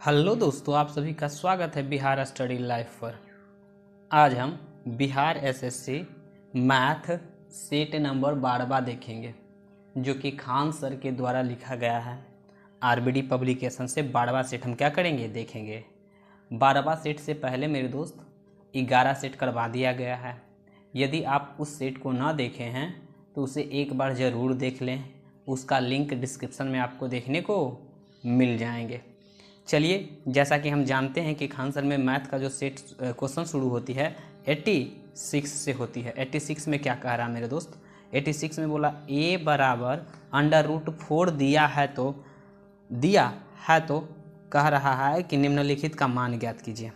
Hello दोस्तों, आप सभी का स्वागत है बिहार स्टडी लाइफ पर। आज हम Bihar SSC math set number 12 देखेंगे, जो कि खान सर के द्वारा लिखा गया है। आरबीडी पब्लिकेशन से 12वां सेट हम क्या करेंगे, देखेंगे। 12वां सेट से पहले मेरे दोस्त 11 सेट करवा दिया गया है। यदि आप उस सेट को ना देखे हैं तो उसे एक बार ज़रूर देख लें। उसका लिंक डिस्क्रिप्शन में आपको देखने को मिल जाएंगे। चलिए, जैसा कि हम जानते हैं कि खान सर में मैथ का जो सेट क्वेश्चन शुरू होती है 86 से होती है। 86 में क्या कह रहा है मेरे दोस्त, 86 में बोला a बराबर √4 दिया है तो कह रहा है कि निम्नलिखित का मान ज्ञात कीजिए।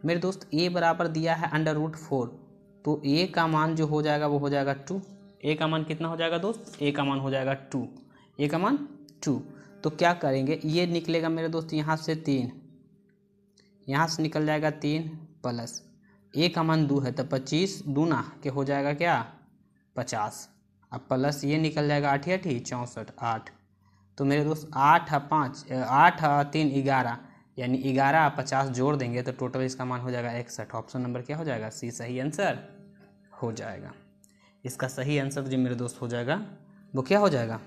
मेरे दोस्त a बराबर दिया है √4, तो a का मान जो हो जाएगा वो हो जाएगा 2। a का मान कितना हो जाएगा दोस्त, a का मान हो जाएगा 2, a का मान 2। तो क्या करेंगे, ये निकलेगा मेरे दोस्त यहाँ से 3, यहाँ से निकल जाएगा 3 प्लस a का मान 2 है तो 25 दूना के हो जाएगा क्या 50। अब प्लस ये निकल जाएगा 8 8 64 8। तो मेरे दोस्त 8 और 3 11, यानी 11 और 50 जोड़ देंगे तो टोटल इसका मान हो जाएगा 61। ऑप्शन नंबर क्या हो जाएगा, सी सही आंसर हो जाएगा। इसका सही आंसर जो मेरे दोस्त हो जाएगा वो क्या हो जाएगा,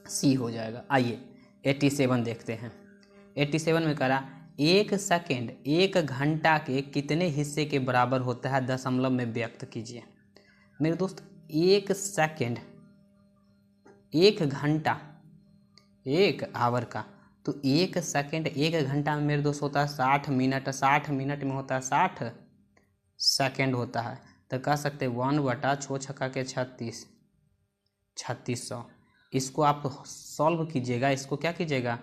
सी हो जाएगा। आइए 87 देखते हैं। 87 में करा 1 सेकेंड 1 घंटा के कितने हिस्से के बराबर होता है, दशमलव में व्यक्त कीजिए। मेरे दोस्त 1 सेकेंड 1 घंटा 1 आवर का, तो 1 सेकेंड 1 घंटा में मेरे दोस्त होता है 60 मिनट। 60 मिनट में होता है 60 सेकेंड होता है। तो कह सकते 1/6 के 3600। इसको आप सॉल्व कीजिएगा, इसको क्या कीजिएगा,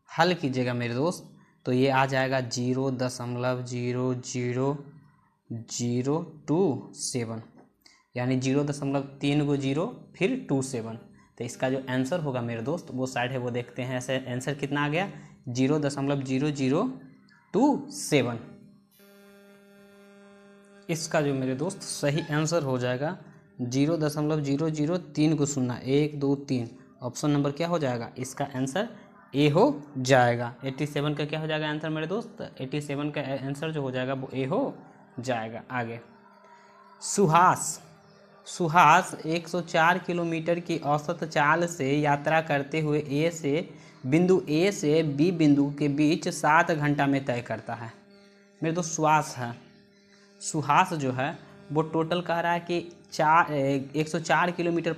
हल कीजिएगा मेरे दोस्त। तो ये आ जाएगा 0.00027, यानी 0.3 को 0 फिर 27। तो इसका जो आंसर होगा मेरे दोस्त वो साइड है वो देखते हैं। ऐसे आंसर कितना आ गया 0.0027। इसका जो मेरे दोस्त सही आंसर हो जाएगा 0.003 को 0 1 2 3। ऑप्शन नंबर क्या हो जाएगा, इसका आंसर ए हो जाएगा। 87 का क्या हो जाएगा आंसर मेरे दोस्त, 87 का आंसर जो हो जाएगा वो ए हो जाएगा। आगे सुहास 104 किलोमीटर की औसत चाल से यात्रा करते हुए बिंदु ए से बी बिंदु के बीच 7 घंटा में तय करता है। मेरे दोस्त सुहास जो है वो टोटल कह रहा है कि 104 किलोमीटर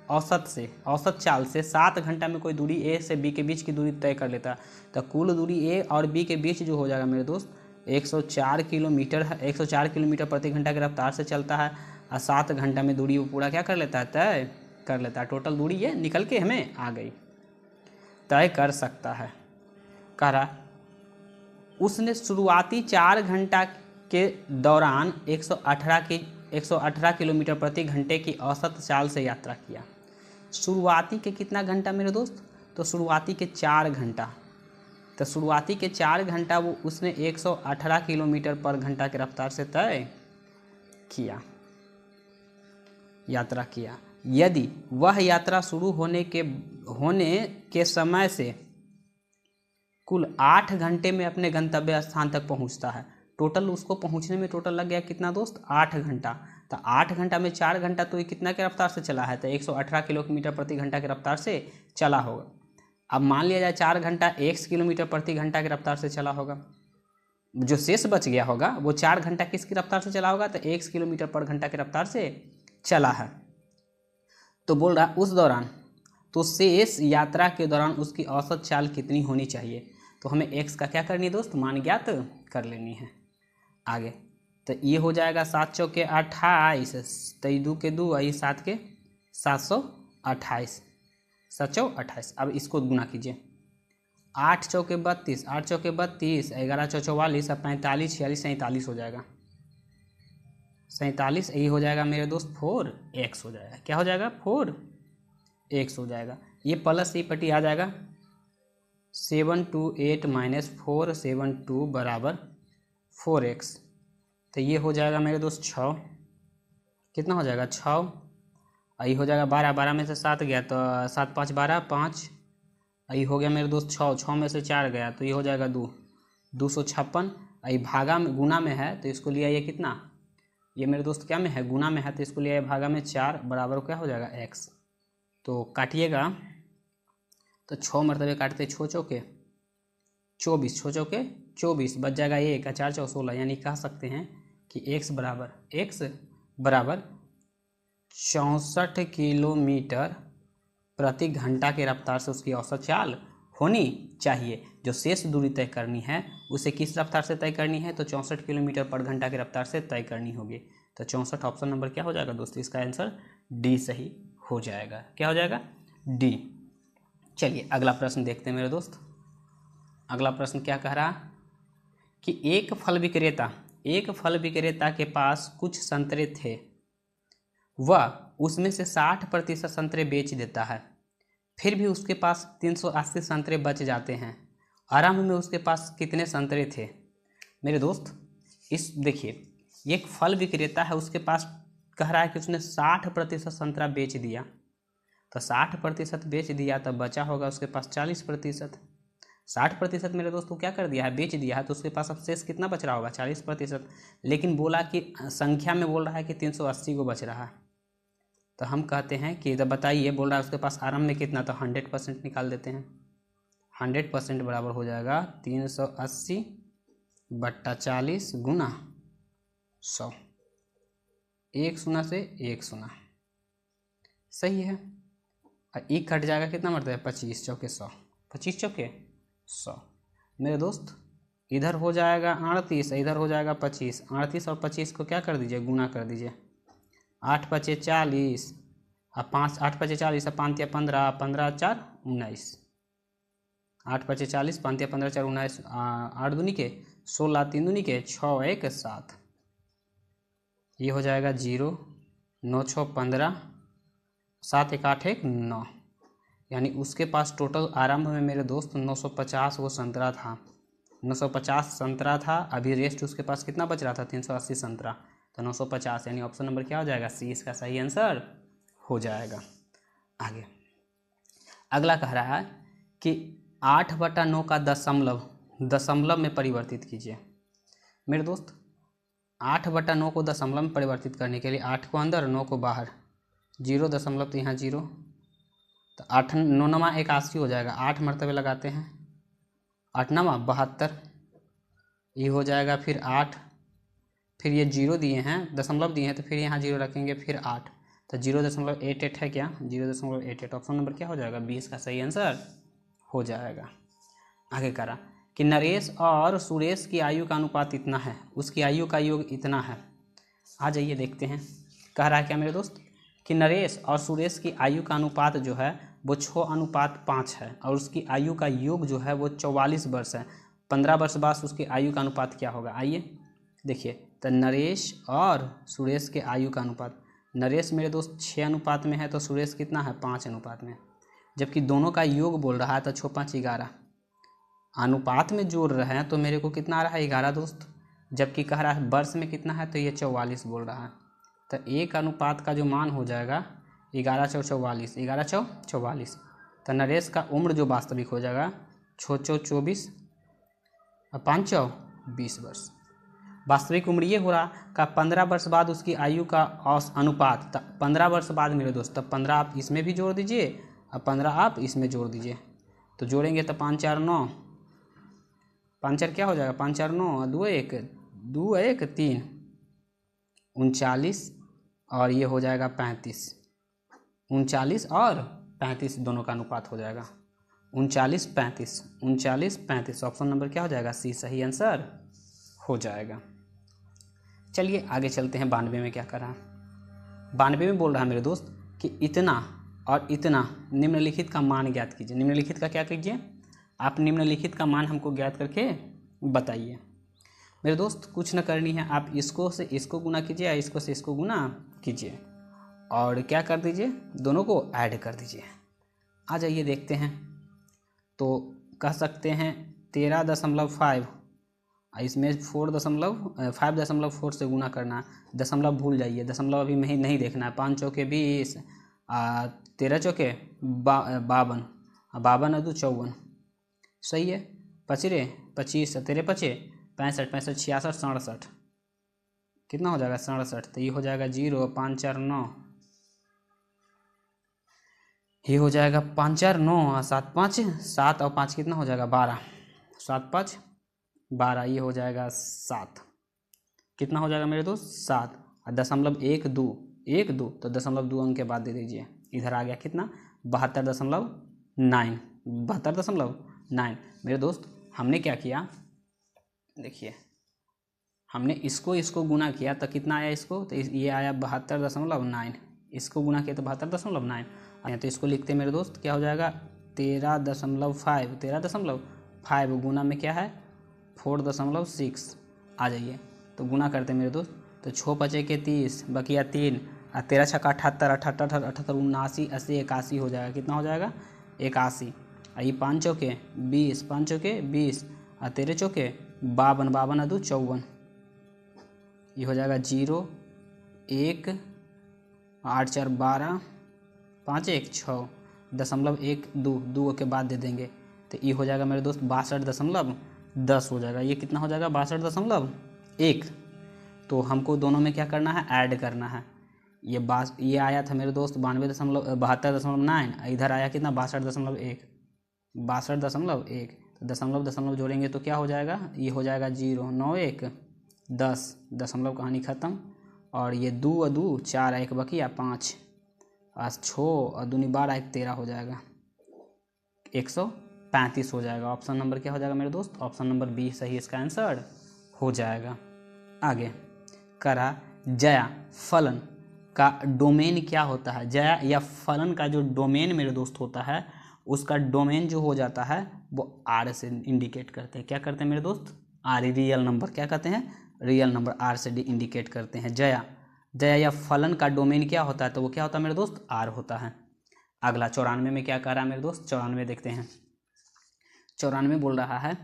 औसत चाल से 7 घंटा में कोई दूरी ए से बी के बीच की दूरी तय कर लेता है। तो कुल दूरी ए और बी के बीच जो हो जाएगा मेरे दोस्त 104 किलोमीटर है। 104 किलोमीटर प्रति घंटा की रफ्तार से चलता है और 7 घंटा में दूरी वो पूरा क्या कर लेता है, तय कर लेता है। टोटल दूरी ये निकल के हमें आ गई, तय कर सकता है। कह रहा उसने शुरुआती 4 घंटा के दौरान 118 किलोमीटर प्रति घंटे की औसत चाल से यात्रा किया। शुरुआती के कितना घंटा मेरे दोस्त, तो शुरुआती के 4 घंटा। तो शुरुआती के 4 घंटा वो उसने 118 किलोमीटर पर घंटा की रफ्तार से तय किया, यात्रा किया। यदि वह यात्रा शुरू होने के समय से कुल 8 घंटे में अपने गंतव्य स्थान तक पहुंचता है, टोटल उसको पहुंचने में टोटल लग गया कितना दोस्त, 8 घंटा। तो 8 घंटा में 4 घंटा, तो ये कितना की रफ्तार से चला है, तो 118 किलोमीटर प्रति घंटा की रफ्तार से चला होगा। अब मान लिया जाए 4 घंटा 1 किलोमीटर प्रति घंटा की रफ्तार से चला होगा, जो शेष बच गया होगा वो 4 घंटा किसकी रफ्तार से चला होगा, तो 1 किलोमीटर पर घंटा की रफ्तार से चला है। तो बोल रहा उस दौरान, तो शेष यात्रा के दौरान उसकी औसत चाल कितनी होनी चाहिए। तो हमें x का क्या करनी है दोस्त, मान ज्ञात कर लेनी है। आगे तो ये हो जाएगा 7 चौके 28, 2 के 2 और 7 के 728, 728। अब इसको गुना कीजिए, 8 चौके 32, 8 चौके 32, 11 चौ 44 और 45 46 47 हो जाएगा 47। ये हो जाएगा मेरे दोस्त 4x हो जाएगा। क्या हो जाएगा, 4x हो जाएगा। ये प्लस ये पट्टी आ जाएगा 728 - 472 बराबर 4x। तो ये हो जाएगा मेरे दोस्त 6, कितना हो जाएगा 6। ये हो जाएगा 12, 12 में से 7 गया तो 7 5 12 5। ये हो गया मेरे दोस्त 6, 6 में से 4 गया तो ये हो जाएगा 2। 256, ये भागा में गुना में है तो इसको लिया ये कितना, ये मेरे दोस्त क्या में है, गुना में है, तो इसको लिया ये भागा में 4 बराबर क्या हो जाएगा x। तो काटिएगा तो 6 मरतबे काटते 6 चौके 24, 6 चौके 24, बच जाएगा 1 4 4 16, यानी कह सकते हैं कि x बराबर 64 किलोमीटर प्रति घंटा के रफ्तार से उसकी औसत चाल होनी चाहिए। जो शेष दूरी तय करनी है उसे किस रफ्तार से तय करनी है, तो 64 किलोमीटर पर घंटा के रफ्तार से तय करनी होगी। तो 64 ऑप्शन नंबर क्या हो जाएगा दोस्तों, इसका आंसर डी सही हो जाएगा। क्या हो जाएगा, डी। चलिए अगला प्रश्न देखते हैं मेरे दोस्त। अगला प्रश्न क्या कह रहा कि एक फल विक्रेता के पास कुछ संतरे थे, वह उसमें से 60% संतरे बेच देता है, फिर भी उसके पास 380 संतरे बच जाते हैं। आरंभ में उसके पास कितने संतरे थे। मेरे दोस्त इस देखिए, एक फल विक्रेता है, उसके पास कह रहा है कि उसने 60% संतरा बेच दिया, तो 60% बेच दिया तो बचा होगा उसके पास 40%। 60% मेरे दोस्त को क्या कर दिया है, बेच दिया है, तो उसके पास अब शेष कितना बच रहा होगा 40%। लेकिन बोला कि संख्या में बोल रहा है कि 380 को बच रहा है, तो हम कहते हैं कि जब बताइए, बोल रहा है उसके पास आरंभ में कितना, तो 100% निकाल देते हैं। 100% बराबर हो जाएगा 380 बट्टा 40 गुना 100, 1 शून्य से 1 शून्य, सही है। और एक कट जाएगा कितना मरता है, 25 चौके 100, 25 चौके 100। मेरे दोस्त इधर हो जाएगा 38, इधर हो जाएगा 25, 38 और 25 को क्या कर दीजिए, गुना कर दीजिए। 8 पचे 40 और 5, 8 पचे 40 और 5 या 15, 15 4 19, 8 पचे 40 5 या 15 4 19, 8 दूनी के 16, 3 दूनी के 6 1 7, ये हो जाएगा 0, 9 6 15, 7 1 8 1 9, यानी उसके पास टोटल आरंभ में मेरे दोस्त 950 वो संतरा था, 950 संतरा था। अभी रेस्ट उसके पास कितना बच रहा था, 380 संतरा, तो 950, यानी ऑप्शन नंबर क्या हो जाएगा, सी इसका सही आंसर हो जाएगा। आगे अगला कह रहा है कि 8/9 का दशमलव में परिवर्तित कीजिए। मेरे दोस्त 8/9 को दशमलव में परिवर्तित करने के लिए 8 को अंदर 9 को बाहर, 0 दशमलव तो यहाँ 0, तो 8 9 नमा 81 हो जाएगा। 8 मरतबे लगाते हैं, 8 नमा 72, ये हो जाएगा फिर 8, फिर ये 0 दिए हैं, दशमलव दिए हैं, तो फिर यहाँ 0 रखेंगे, फिर 8, तो 0.88 है क्या, 0.88, ऑप्शन नंबर क्या हो जाएगा, 20 का सही आंसर हो जाएगा। आगे करा कि नरेश और सुरेश की आयु का अनुपात इतना है, उसकी आयु का योग इतना है। आ जाइए देखते हैं, कह रहा है क्या मेरे दोस्त कि नरेश और सुरेश की आयु का अनुपात जो है वो 6:5 है, और उसकी आयु का योग जो है वो 44 वर्ष है। 15 वर्ष बाद उसकी आयु का अनुपात क्या होगा, आइए देखिए। तो नरेश और सुरेश के आयु का अनुपात, नरेश मेरे दोस्त 6 अनुपात में है, तो सुरेश कितना है 5 अनुपात में, जबकि दोनों का योग बोल रहा है तो 6 5 11, अनुपात में जोड़ रहे हैं तो मेरे को कितना आ रहा है 11 दोस्त, जबकि कह रहा है वर्ष में कितना है, तो ये 44 बोल रहा है। तो एक अनुपात का जो मान हो जाएगा 11 चौ 44, 11 चौ 44, तो नरेश का उम्र जो वास्तविक हो जाएगा 6 चौ 24 और 5 चौ 20 वर्ष। वास्तविक उम्र ये हो रहा का 15 वर्ष बाद उसकी आयु का अनुपात, 15 वर्ष बाद मेरे दोस्त, तब 15 आप इसमें भी जोड़ दीजिए और 15 आप इसमें जोड़ दीजिए, तो जोड़ेंगे तो 5 4 9, 5 4 क्या हो जाएगा, 5 4 9, 2 1 2 1 3, 39, और ये हो जाएगा 35, 39 और 35 दोनों का अनुपात हो जाएगा 39 35, 39 35, ऑप्शन नंबर क्या हो जाएगा, सी सही आंसर हो जाएगा। चलिए आगे चलते हैं। 92 में क्या कर रहा है, 92 में बोल रहा है मेरे दोस्त कि इतना और इतना निम्नलिखित का मान ज्ञात कीजिए। निम्नलिखित का क्या कीजिए, आप निम्नलिखित का मान हमको ज्ञात करके बताइए। मेरे दोस्त कुछ न करनी है, आप इसको से इसको गुना कीजिए या इसको से इसको गुना कीजिए और क्या कर दीजिए, दोनों को ऐड कर दीजिए। आ जाइए देखते हैं। तो कह सकते हैं 13.5, इसमें 5.4 से गुना करना, दशमलव भूल जाइए, दशमलव अभी में ही नहीं देखना है। 5 चौके 20, 13 चौके 52, 52 और 2 54, सही है। पचरे 25 तेरे पचे 65 65 66 67 कितना हो जाएगा 67। तो ये हो जाएगा 0 5 4 9, ये हो जाएगा 5 4 9 और 7 5 7 और 5 कितना हो जाएगा 12, 7 5 12, ये हो जाएगा 7। कितना हो जाएगा मेरे दोस्त 7 और 1.12 तो 2.2 अंक के बाद दे दीजिए। इधर आ गया कितना 72.9 72.9। मेरे दोस्त हमने क्या किया, देखिए हमने इसको गुना किया तो कितना आया, इसको तो ये आया 72.9, इसको गुना किया तो 72.9 आया। तो इसको लिखते मेरे दोस्त क्या हो जाएगा 13.5 गुना में क्या है 4.6 आ जाइए। तो गुना करते मेरे दोस्त, तो 6 5 के 30 बकिया 3 और 13 छक्का 78 78 78 79 80 81 हो जाएगा। कितना हो जाएगा 81। और ये 5 चौके 20 5 चौके 20 और 13 चौके 52 52 और 2 54, ये हो जाएगा 0 1 8 4 12 5 1 6 .12 2 के बाद दे देंगे। तो ये हो जाएगा मेरे दोस्त 62.10 हो जाएगा। ये कितना हो जाएगा 62.1। तो हमको दोनों में क्या करना है ऐड करना है। ये आया था मेरे दोस्त 72.9, इधर आया कितना 62.1 62.1। तो दशमलव जोड़ेंगे तो क्या हो जाएगा, ये हो जाएगा 0 9 1 10 दशमलव कहानी ख़त्म। और ये 2 और 2 4 1 बकिया 5 और 6 और 2 12 1 13 हो जाएगा 135 हो जाएगा। ऑप्शन नंबर क्या हो जाएगा मेरे दोस्त, ऑप्शन नंबर बी सही इसका आंसर हो जाएगा। आगे करा जया फलन का डोमेन क्या होता है। जया या फलन का जो डोमेन मेरे दोस्त होता है, उसका डोमेन जो हो जाता है वो आर से इंडिकेट करते हैं। क्या करते हैं मेरे दोस्त, आर रियल नंबर, क्या कहते हैं रियल नंबर, आर से इंडिकेट करते हैं। जया या फलन का डोमेन क्या होता है, तो वो क्या होता है मेरे दोस्त आर होता है। अगला 94 में क्या कह रहा है मेरे दोस्त, 94 देखते हैं। 94 बोल रहा है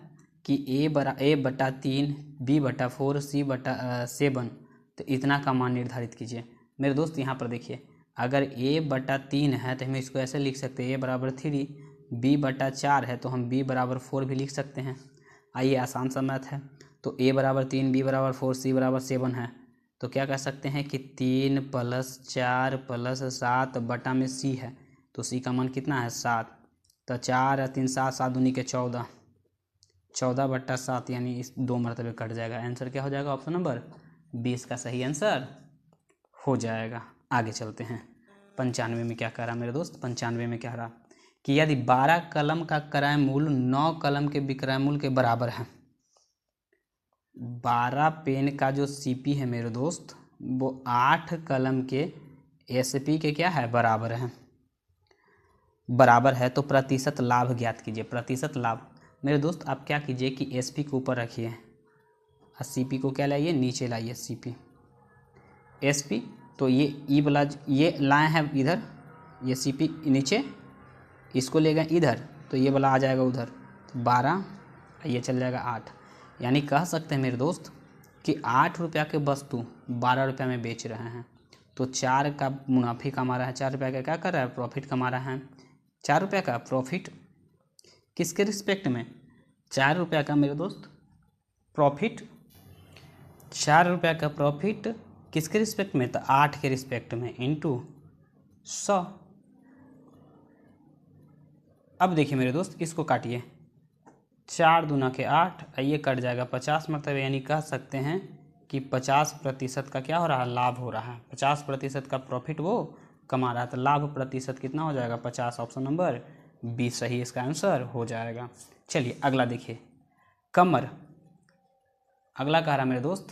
कि a/3 b/4 c/7, तो इतना का मान निर्धारित कीजिए। मेरे दोस्त यहाँ पर देखिए, अगर a/3 है तो हम इसको ऐसे लिख सकते हैं a/3, b/4 है तो हम b/4 भी लिख सकते हैं। आइए आसान सा मैथ है। तो a/3 b/4 c/7 है, तो क्या कह सकते हैं कि 3 + 4 + 7 बटा में c है, तो c का मान कितना है 7। तो 4 और 3 7 7 दूनी के 14 14/7, यानी इस 2 मरतबे कट जाएगा। आंसर क्या हो जाएगा, ऑप्शन नंबर 20 का सही आंसर हो जाएगा। आगे चलते हैं। 95 में क्या कह रहा मेरे दोस्त, 95 में कह रहा कि यदि 12 कलम का क्रय मूल्य 9 कलम के विक्रय मूल्य के बराबर है, 12 पेन का जो सीपी है मेरे दोस्त वो 8 कलम के एसपी के क्या है बराबर है, तो प्रतिशत लाभ ज्ञात कीजिए। प्रतिशत लाभ मेरे दोस्त आप क्या कीजिए कि एसपी को ऊपर रखिए और सीपी को क्या लाइए नीचे लाइए, सीपी एसपी। तो ये ई वाला ये लाए हैं इधर, ये सीपी नीचे, इसको ले गए इधर, तो ये वाला आ जाएगा उधर 12, ये चल जाएगा 8। यानी कह सकते हैं मेरे दोस्त कि 8 रुपया के वस्तु 12 रुपया में बेच रहे हैं, तो 4 का मुनाफे कमा रहा है, 4 रुपया का क्या कर रहा है प्रॉफिट कमा रहा है। 4 रुपया का प्रॉफिट किसके रिस्पेक्ट में, 4 रुपया का मेरे दोस्त प्रॉफिट, 4 रुपया का प्रॉफिट किसके रिस्पेक्ट में, तो 8 के रिस्पेक्ट में इंटू 100। अब देखिए मेरे दोस्त इसको काटिए, 4 दूना के 8, ये कट जाएगा 50 मतलब, यानी कह सकते हैं कि 50% का क्या हो रहा है लाभ हो रहा है, 50% का प्रॉफिट वो कमा रहा है। तो लाभ प्रतिशत कितना हो जाएगा 50, ऑप्शन नंबर 20 सही इसका आंसर हो जाएगा। चलिए अगला देखिए, कमर। अगला कह रहा मेरे दोस्त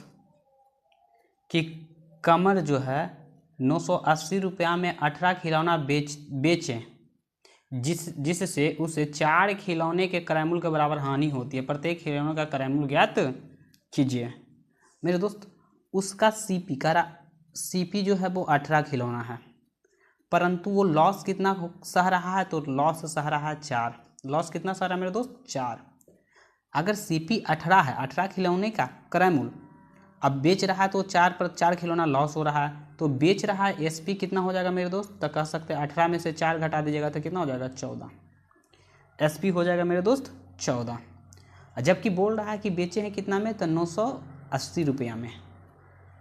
कि कमर जो है 980 रुपया में 18 खिलौना बेचें, जिससे उसे 4 खिलौने के क्रय मूल्य के बराबर हानि होती है। प्रत्येक खिलौने का क्रय मूल्य ज्ञात कीजिए। मेरे दोस्त उसका सीपी जो है वो 18 खिलौना है, परंतु वो लॉस कितना सह रहा है, तो लॉस सह रहा है 4। लॉस कितना सह रहा है मेरे दोस्त 4। अगर सीपी 18 है, 18 खिलौने का क्रय मूल्य, अब बेच रहा है तो 4 पर 4 खिलौना लॉस हो रहा है, तो बेच रहा है एसपी कितना हो जाएगा मेरे दोस्त, तो कह सकते हैं 18 में से 4 घटा दीजिएगा तो कितना हो जाएगा 14, एसपी हो जाएगा मेरे दोस्त 14। जबकि बोल रहा है कि बेचे हैं कितना में, तो 980 रुपया में।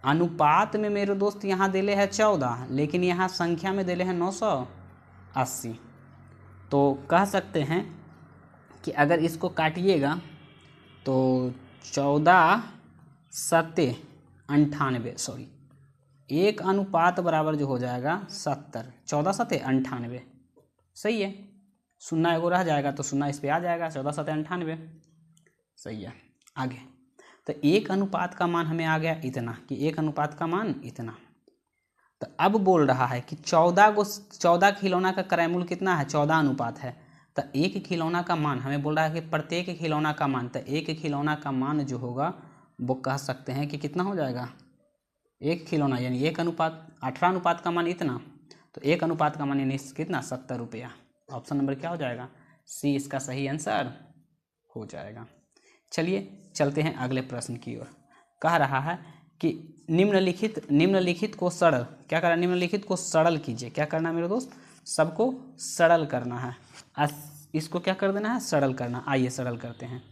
अनुपात में मेरे दोस्त यहाँ दिले है 14, लेकिन यहाँ संख्या में दिले हैं 980। तो कह सकते हैं कि अगर इसको काटिएगा तो 14 सत्ते 98, सॉरी 1 अनुपात बराबर जो हो जाएगा 70, 14 सत्ते 98, सही है। 0 एगो रह जाएगा तो 0 इस पे आ जाएगा, 14 सत्ते 98, सही है। आगे तो 1 अनुपात का मान हमें आ गया इतना, कि 1 अनुपात का मान इतना। तो अब बोल रहा है कि 14 खिलौना का क्रय मूल्य कितना है, 14 अनुपात है। तो 1 खिलौना का मान हमें बोल रहा है कि प्रत्येक खिलौना का मान, तो 1 खिलौना का मान जो होगा वो कह सकते हैं कि कितना हो जाएगा, 1 खिलौना यानी 1 अनुपात, 18 अनुपात का मान इतना, तो 1 अनुपात का मान यानी कितना, 70 रुपया। ऑप्शन नंबर क्या हो जाएगा, सी इसका सही आंसर हो जाएगा। चलिए चलते हैं अगले प्रश्न की ओर। कह रहा है कि निम्नलिखित को सरल, क्या करना, निम्नलिखित को सरल कीजिए। क्या करना है मेरे दोस्त, सबको सरल करना है। इसको क्या कर देना है, सरल करना। आइए सरल करते हैं।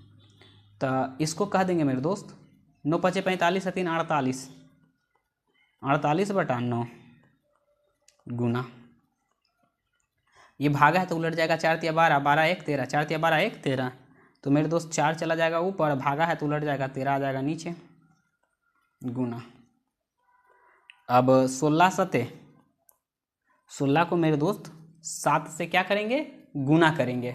तो इसको कह देंगे मेरे दोस्त 9 × 5 = 45 और 3 = 48, 48/9 गुना, ये भागा है तो उलट जाएगा, 4 × 3 = 12, 12 × 1 = 13, 4 × 3 = 12, 1 = 13। तो मेरे दोस्त 4 चला जाएगा ऊपर, भागा है तो उलट जाएगा, 13 आ जाएगा नीचे, गुना। अब 16 सत्ते, 16 को मेरे दोस्त 7 से क्या करेंगे, गुना करेंगे।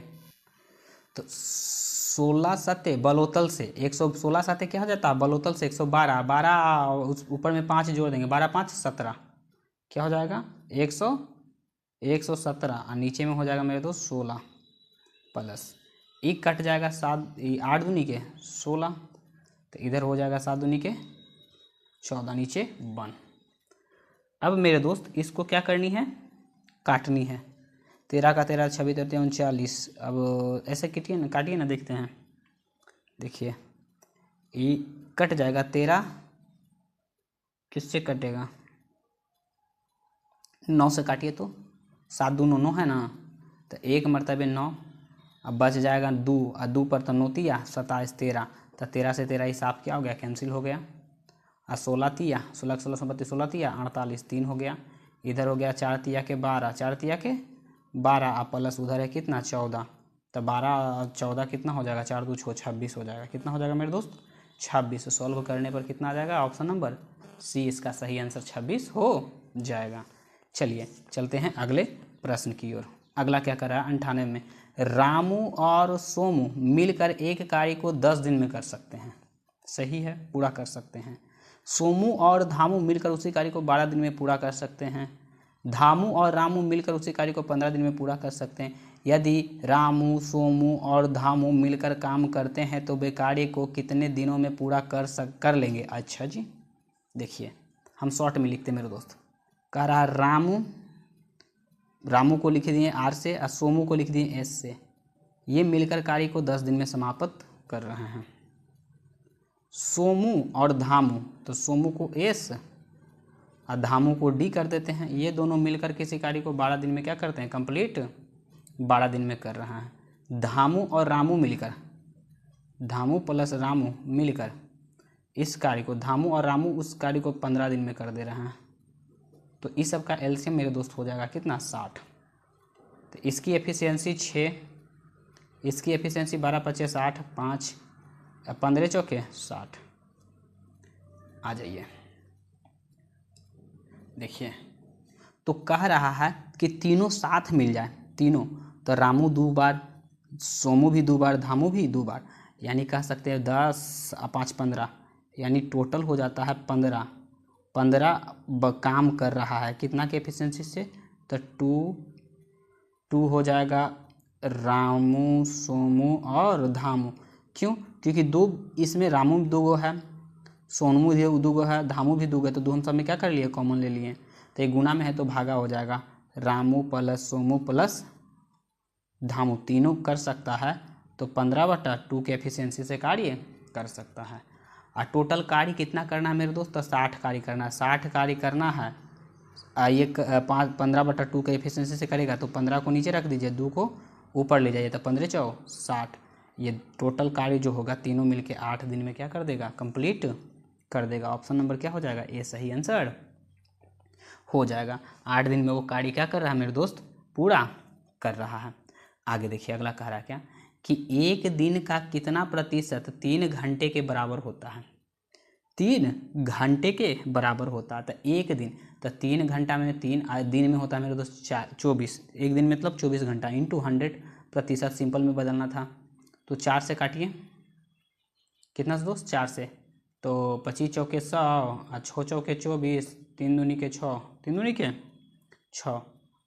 तो 16 सत्ते बलोतल से 116 सत्ते क्या हो जाता है, बलोतल से 112, 12 उस ऊपर में 5 जोड़ देंगे, 12 × 5 = 17, क्या हो जाएगा 117, और नीचे में हो जाएगा मेरे दोस्त 16 प्लस 1 कट जाएगा, 8 दूनी के 16, तो इधर हो जाएगा 7 दूनी के 14, नीचे 1। अब मेरे दोस्त इसको क्या करनी है, काटनी है। 13 का 13, 26 × 3 = 39। अब ऐसे काटिए ना, देखते हैं। देखिए ये कट जाएगा, 13 किससे कटेगा, 9 से काटिए तो 7 दूनो 9 है ना, तो 1 मरतबे 9, अब बच जाएगा 2, और 2 पर तो 9 तिया 27, 13, तो 13 से 13 हिसाब क्या हो गया, कैंसिल हो गया। और 16 तिया 16 16 32, 16 तिया 48, 3 हो गया। इधर हो गया 4 तिया के 12, 4 तिया के 12, और प्लस उधर है कितना 14, तो 12 और 14 कितना हो जाएगा, 4 2 6 26 हो जाएगा। कितना हो जाएगा मेरे दोस्त, 26। सॉल्व करने पर कितना आ जाएगा, ऑप्शन नंबर सी इसका सही आंसर 26 हो जाएगा। चलिए चलते हैं अगले प्रश्न की ओर। अगला क्या कर रहा है, 98 में, रामू और सोमू मिलकर एक कार्य को 10 दिन में कर सकते हैं। सही है, पूरा कर सकते हैं। सोमू और धामू मिलकर उसी कार्य को 12 दिन में पूरा कर सकते हैं। धामू और रामू मिलकर उसी कार्य को 15 दिन में पूरा कर सकते हैं। यदि रामू, सोमू और धामू मिलकर काम करते हैं तो वे कार्य को कितने दिनों में पूरा कर लेंगे। अच्छा जी, देखिए हम शॉर्ट में लिखते हैं मेरे दोस्त। कह रहा रामू को लिख दिए आर से और सोमू को लिख दिए एस से। ये मिलकर कार्य को 10 दिन में समाप्त कर रहे हैं। सोमू और धामू, तो सोमू को एस और धामू को डी कर देते हैं। ये दोनों मिलकर किसी कार्य को 12 दिन में क्या करते हैं, कंप्लीट 12 दिन में कर रहा है। धामू और रामू मिलकर, धामू प्लस रामू मिलकर इस कार्य को, धामू और रामू उस कार्य को 15 दिन में कर दे रहे हैं। तो इस सब का एलसीएम मेरे दोस्त हो जाएगा कितना, 60। तो इसकी एफिशिएंसी 6, इसकी एफिशिएंसी 12 × 5 = 60, 5 15 चौके 60। आ जाइए, देखिए तो कह रहा है कि तीनों साथ मिल जाए, तीनों, तो रामू 2 बार, सोमू भी 2 बार, धामू भी 2 बार, यानी कह सकते हैं 10 और 5 15, यानी टोटल हो जाता है 15 काम कर रहा है। कितना के एफिशिएंसी से, तो 2 हो जाएगा रामू, सोमू और धामू। क्यों, क्योंकि 2 इसमें रामू 2 गो है, सोमू भी 2 गो है, धामू भी 2 गो है, तो 2 हम सब में क्या कर लिए, कॉमन ले लिए। तो ये गुना में है तो भागा हो जाएगा, रामू प्लस सोमू प्लस धामू तीनों कर सकता है, तो 15/2 के एफिशिएंसी से कार्य कर सकता है। और टोटल कार्य कितना करना है मेरे दोस्त, तो 60 कार्य करना है, 60 कार्य करना है। ये 15/2 के एफिशिएंसी से करेगा तो 15 को नीचे रख दीजिए, 2 को ऊपर ले जाइए, तो 15 × 4 = 60। ये टोटल कार्य जो होगा तीनों मिलके 8 दिन में क्या कर देगा, कंप्लीट कर देगा। ऑप्शन नंबर क्या हो जाएगा, ए सही आंसर हो जाएगा। 8 दिन में वो कार्य क्या कर रहा है मेरे दोस्त, पूरा कर रहा है। आगे देखिए अगला कह रहा है क्या कि एक दिन का कितना प्रतिशत 3 घंटे के बराबर होता है। 3 घंटे के बराबर होता है। तो एक दिन, तो 3 घंटा में 3 दिन में होता है मेरे दोस्त 24, एक दिन मतलब 24 घंटा इंटू 100%, सिंपल में बदलना था। तो 4 से काटिए, कितना से दोस्त, 4 से, तो 25 चौके 100 और 6 चौके 24, 3 दूनी के 6, 3 दूनी के 6,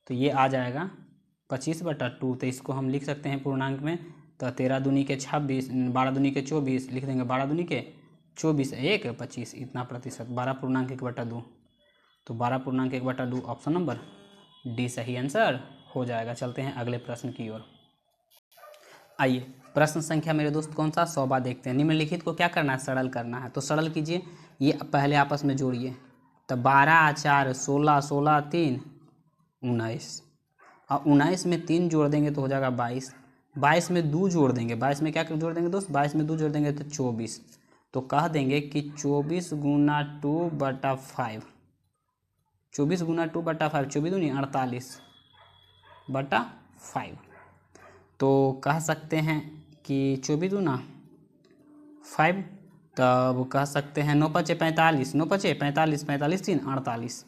तो ये आ जाएगा 25/2। तो इसको हम लिख सकते हैं पूर्णांक में, तो 13 दूनी के 26, 12 दूनी के 24 लिख देंगे, 12 दूनी के 24, 1 25, इतना प्रतिशत 12.1/2। तो 12.1/2 ऑप्शन नंबर डी सही आंसर हो जाएगा। चलते हैं अगले प्रश्न की ओर। आइए प्रश्न संख्या मेरे दोस्त कौन सा, 100 देखते हैं। निम्नलिखित को क्या करना है, सरल करना है। तो सरल कीजिए, ये पहले आपस में जोड़िए। तो 12 4 16, 16 3 19, और 19 में 3 जोड़ देंगे तो हो जाएगा 22, 22 में 2 जोड़ देंगे, 22 में क्या जोड़ देंगे दोस्त, 22 में 2 जोड़ देंगे तो 24। तो कह देंगे कि 24 गुना 2/5, 24 गुना 2/5, 24 दूनी 48/5। तो कह सकते हैं कि 24 दूना 5, तब कह सकते हैं 9 5 45, 9 5 45, 45 3 48।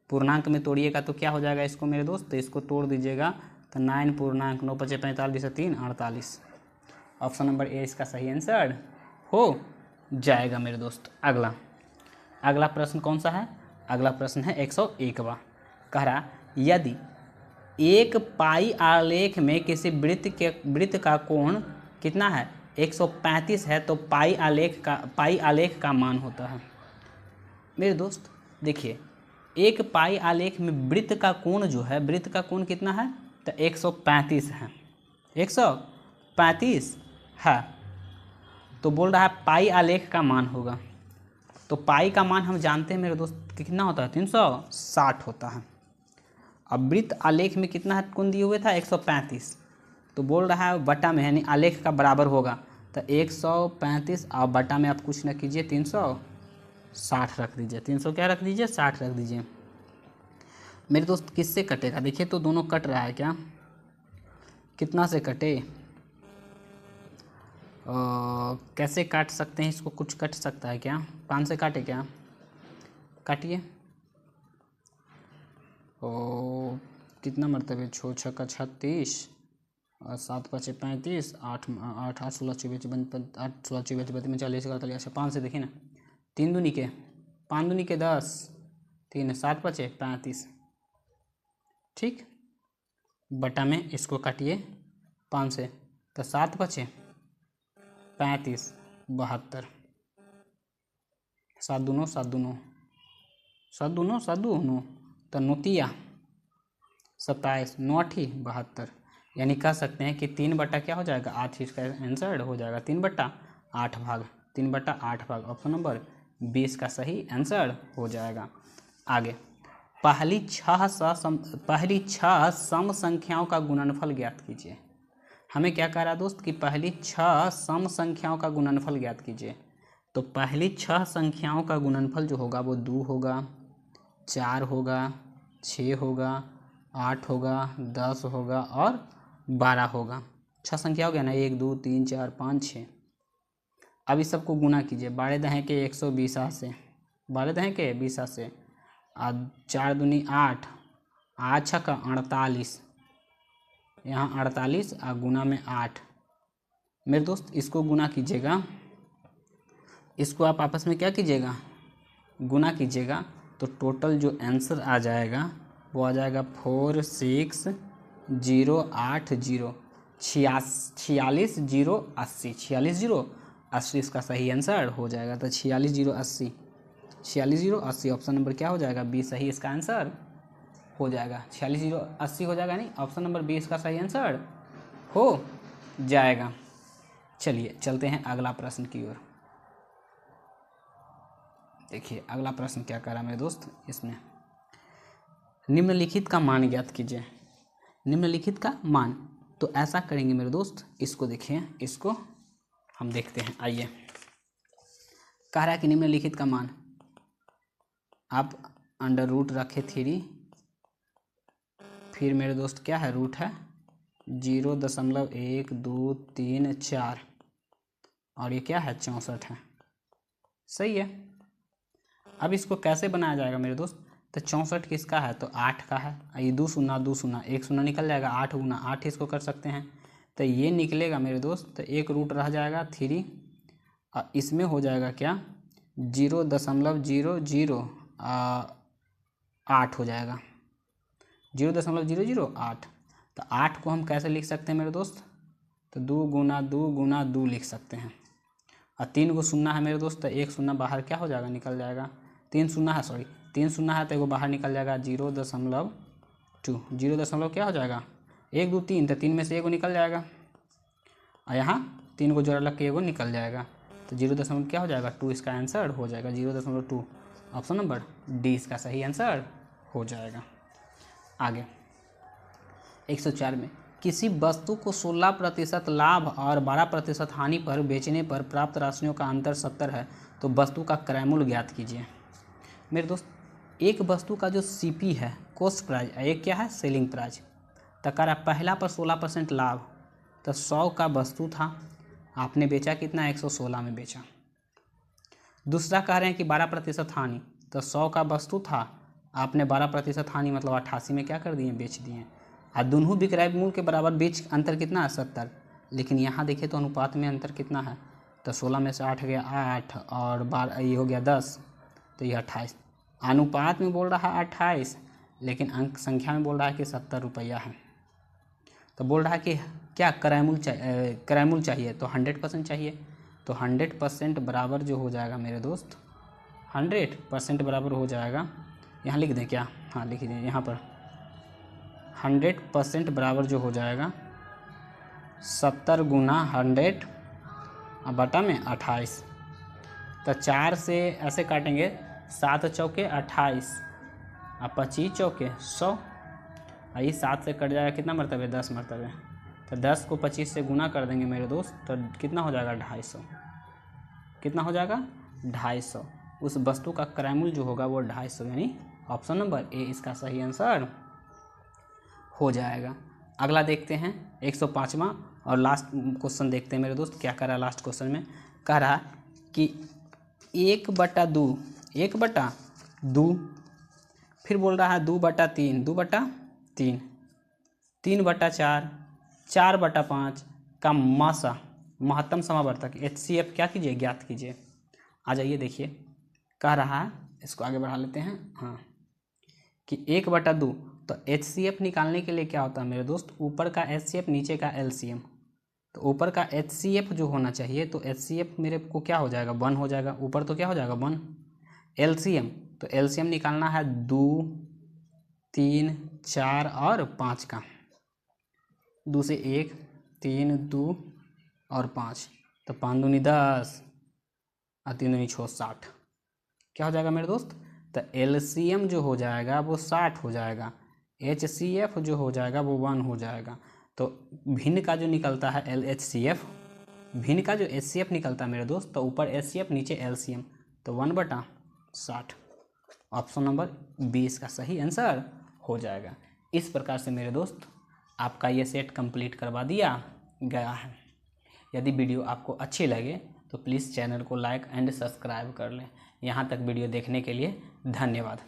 पूर्णांक में तोड़िएगा तो क्या हो जाएगा इसको मेरे दोस्त, तो इसको तोड़ दीजिएगा तो 9 पूर्णांक 9 5 45 3 48। ऑप्शन नंबर ए इसका सही आंसर हो जाएगा मेरे दोस्त। अगला प्रश्न कौन सा है, अगला प्रश्न है 101वां। कह रहा यदि एक पाई आलेख में किसी वृत्त का कोण कितना है, 135 है, तो पाई आलेख का मान होता है। मेरे दोस्त देखिए, एक पाई आलेख में वृत्त का कोण जो है, वृत्त का कोण कितना है, तो 135 है, 135 है। तो बोल रहा है पाई आलेख का मान होगा। तो पाई का मान हम जानते हैं मेरे दोस्त कितना होता है, 360 होता है। अब वृत्त आलेख में कितना है, कोण दिए हुए था 135, तो बोल रहा है बटा में, यानी आलेख का बराबर होगा। तो 135 और बटा में आप कुछ न कीजिए, 360 रख दीजिए, 300 क्या रख दीजिए, 60 रख दीजिए। मेरे दोस्त किससे कटेगा, देखिए तो दोनों कट रहा है क्या, कितना से कटे, कैसे काट सकते हैं इसको, कुछ कट सकता है क्या, 5 से काटे क्या, काटिए। और कितना मरतबे, 6 6 का 36 और 7 5 35, 8 8 16 24 8 16 24 32 40 48, 5 से देखिए ना, 3 दूनी के 5 दूनी के 10, 3 7 5 35, ठीक। बटा में इसको काटिए 5 से, तो 7 5 35 72, 7 दूनो 7 दूनो 7 दूनो 7 दूनो, तो 9 27, 9 8 72, यानी कह सकते हैं कि 3 बटा क्या हो जाएगा, 8 इसका आंसर हो जाएगा, 3/8 भाग, 3/8 भाग। ऑप्शन नंबर 20 का सही आंसर हो जाएगा। आगे पहली 6 सम संख्याओं का गुणनफल ज्ञात कीजिए। हमें क्या कह रहा है दोस्त कि पहली 6 सम संख्याओं का गुणनफल ज्ञात कीजिए। तो पहली 6 संख्याओं का गुणनफल जो होगा वो 2 होगा, 4 होगा, 6 होगा, 8 होगा, 10 होगा और 12 होगा। 6 संख्या हो गया ना, 1 2 3 4 5 6। अब इस सबको गुना कीजिए, 12 दहें के 120 से, 12 दहें के 20 से, और 4 दूनी 8, 8 6 का 48, यहाँ 48 और गुना में 8। मेरे दोस्त इसको गुना कीजिएगा, इसको आप आपस में क्या कीजिएगा, गुना कीजिएगा, तो टोटल जो आंसर आ जाएगा वो आ जाएगा 46080, 46080, 46080 इसका सही आंसर हो जाएगा। तो 46080, 46080 ऑप्शन नंबर क्या हो जाएगा, 20 सही इसका आंसर हो जाएगा। 46080 हो जाएगा, नहीं, ऑप्शन नंबर 20 का सही आंसर हो जाएगा। चलिए चलते हैं अगला प्रश्न की ओर। देखिए अगला प्रश्न क्या कर रहा है मेरे दोस्त, इसमें निम्नलिखित का मान ज्ञात कीजिए। निम्नलिखित का मान, तो ऐसा करेंगे मेरे दोस्त, इसको देखिए, इसको हम देखते हैं। आइए, कह रहा है कि निम्नलिखित का मान, आप अंडर रूट रखे 3, फिर मेरे दोस्त क्या है, रूट है 0.1234 और ये क्या है 64 है। सही है। अब इसको कैसे बनाया जाएगा मेरे दोस्त, तो 64 किसका है, तो 8 का है। ये 2 शून्य 2 शून्य, 1 शून्य निकल जाएगा, 8 गुना 8 इसको कर सकते हैं। तो ये निकलेगा मेरे दोस्त, तो एक रूट रह जाएगा 3 और इसमें हो जाएगा क्या 0.008 हो जाएगा, 0.008। तो 8 को हम कैसे लिख सकते हैं मेरे दोस्त, तो 2 गुना 2 गुना 2 लिख सकते हैं। और 3 को शून्य है मेरे दोस्त, तो 1 शून्य बाहर क्या हो जाएगा, निकल जाएगा। 3 शून्य है, सॉरी 3 शून्य है तो एगो बाहर निकल जाएगा 0.2, 0 क्या हो जाएगा 1 2 3, तो 3 में से एगो निकल जाएगा और यहाँ 3 को जोड़ा लग के एगो निकल जाएगा, तो 0 क्या हो जाएगा 2 इसका आंसर हो जाएगा 0.2। ऑप्शन नंबर डी इसका सही आंसर हो जाएगा। आगे 104 में, किसी वस्तु को 16% लाभ और 12% हानि पर बेचने पर प्राप्त राशियों का अंतर 70 है, तो वस्तु का क्रय मूल्य ज्ञात कीजिए। मेरे दोस्त, एक वस्तु का जो सीपी है, कॉस्ट प्राइस, एक क्या है सेलिंग प्राइस, तो कह रहा पहला पर 16% लाभ, तो 100 का वस्तु था, आपने बेचा कितना 116 में बेचा। दूसरा कह रहे हैं कि 12% हानि, तो 100 का वस्तु था, आपने 12% हानि मतलब 88 में क्या कर दिए, बेच दिए। और दोनों विक्रय मूल्य के बराबर, बीच अंतर कितना है 70, लेकिन यहाँ देखिए तो अनुपात में अंतर कितना है, तो 16 में से 8 गया 8 और 12 ये हो गया 10, तो ये 28। अनुपात में बोल रहा है 28, लेकिन अंक संख्या में बोल रहा है कि 70 रुपया है। तो बोल रहा है कि क्या क्रय मूल्य चाहिए, तो 100% चाहिए। तो 100% बराबर जो हो जाएगा मेरे दोस्त, 100% बराबर हो जाएगा, यहाँ लिख दें क्या, हाँ लिख दें यहाँ पर, 100% बराबर जो हो जाएगा 70 गुना 100 और बटा में 28। तो 4 से ऐसे काटेंगे, 7 चौके 28 और 25 चौके 100, और ये 7 से कट जाएगा कितना मरतबे, 10 मरतबे। तो 10 को 25 से गुना कर देंगे मेरे दोस्त, तो कितना हो जाएगा 250, कितना हो जाएगा 250। उस वस्तु का क्रय मूल्य जो होगा वो 250, यानी ऑप्शन नंबर ए इसका सही आंसर हो जाएगा। अगला देखते हैं 105वां और लास्ट क्वेश्चन देखते हैं मेरे दोस्त, क्या कर रहा है लास्ट क्वेश्चन में, कह रहा कि 1/2, 1/2, फिर बोल रहा है 2/3, 2/3, 3/4, 4/5 का मासा महत्तम समावर्तक HCF क्या कीजिए, ज्ञात कीजिए। आ जाइए देखिए, कह रहा है, इसको आगे बढ़ा लेते हैं, हाँ, कि 1/2, तो HCF निकालने के लिए क्या होता है मेरे दोस्त, ऊपर का HCF नीचे का LCM। तो ऊपर का HCF जो होना चाहिए, तो HCF मेरे को क्या हो जाएगा 1 हो जाएगा, ऊपर तो क्या हो जाएगा 1। LCM, तो LCM निकालना है 2 3 4 और 5 का, 2 से 1 3 2 और 5, तो 5 दूनी 10 और 3 दूनी 6 60, क्या हो जाएगा मेरे दोस्त, तो LCM जो हो जाएगा वो 60 हो जाएगा, HCF जो हो जाएगा वो 1 हो जाएगा। तो भिन्न का जो निकलता है LHCF, भिन्न का जो HCF निकलता है मेरे दोस्त, तो ऊपर HCF नीचे LCM, तो 1/60। ऑप्शन नंबर बी इसका सही आंसर हो जाएगा। इस प्रकार से मेरे दोस्त आपका ये सेट कंप्लीट करवा दिया गया है। यदि वीडियो आपको अच्छी लगे तो प्लीज़ चैनल को लाइक एंड सब्सक्राइब कर लें। यहाँ तक वीडियो देखने के लिए धन्यवाद।